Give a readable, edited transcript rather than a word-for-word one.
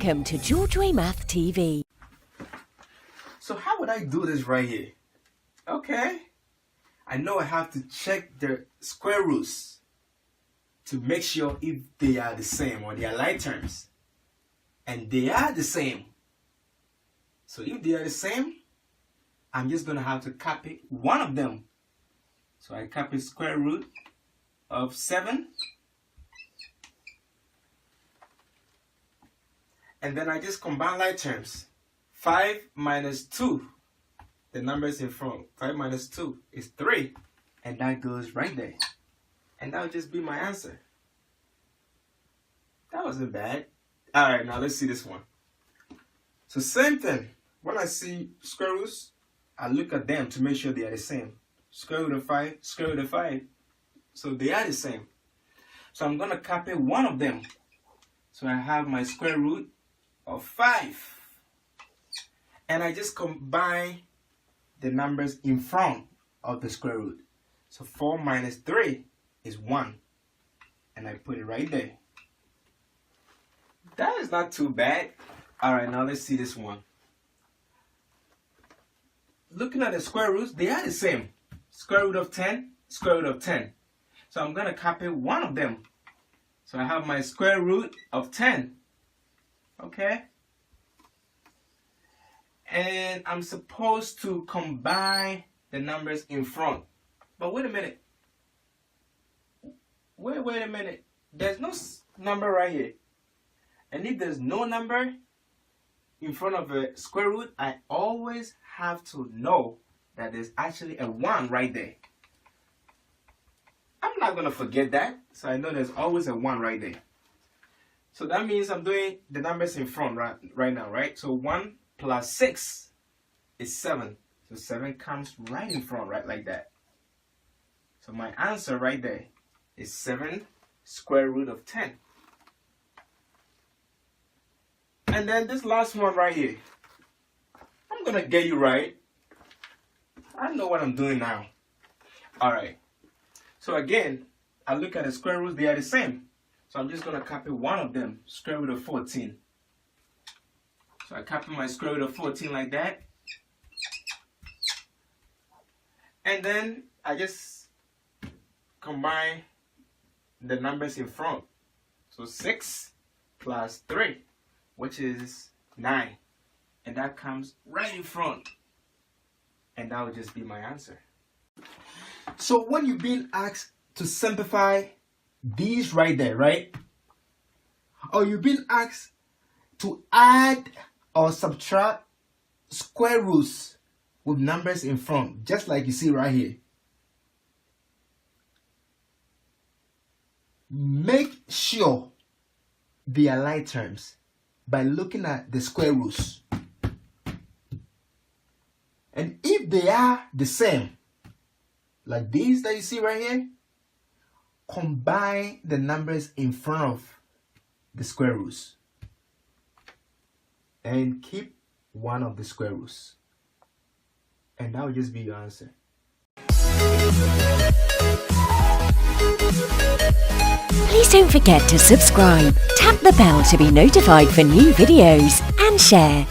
Welcome to GeorgeWay Math TV. So how would I do this right here? Okay. I know I have to check the square roots to make sure if they are the same or they are like terms. And they are the same. So if they are the same, I'm just going to have to copy one of them. So I copy square root of 7. And then I just combine like terms. 5 minus 2. The numbers in front. 5 minus 2 is 3. And that goes right there. And that would just be my answer. That wasn't bad. Alright, now let's see this one. So same thing. When I see square roots, I look at them to make sure they are the same. Square root of 5, square root of 5. So they are the same. So I'm going to copy one of them. So I have my square root of 5. And I just combine the numbers in front of the square root. So 4 minus 3 is 1. And I put it right there. That is not too bad. Alright, now let's see this one. Looking at the square roots, they are the same. Square root of 10, square root of 10. So I'm going to copy one of them. So I have my square root of 10. Okay? And I'm supposed to combine the numbers in front. But wait a minute. Wait a minute. There's no number right here. And if there's no number in front of a square root, I always have to know that there's actually a 1 right there. I'm not going to forget that. So I know there's always a 1 right there. So that means I'm doing the numbers in front right now, right? So 1 plus 6 is 7. So 7 comes right in front, right like that. So my answer right there is 7 square root of 10. And then this last one right here, I'm going to get you right. I know what I'm doing now. Alright. So again, I look at the square roots, they are the same. So I'm just going to copy one of them, square root of 14. So I copy my square root of 14 like that. And then I just combine the numbers in front. So 6 plus 3, which is 9. And that comes right in front. And that would just be my answer. So when you're being asked to simplify these right there, right? Or you've been asked to add or subtract square roots with numbers in front, just like you see right here. Make sure they are like terms by looking at the square roots. And if they are the same, like these that you see right here, combine the numbers in front of the square roots and keep one of the square roots, and that will just be your answer. Please don't forget to subscribe, tap the bell to be notified for new videos, and share.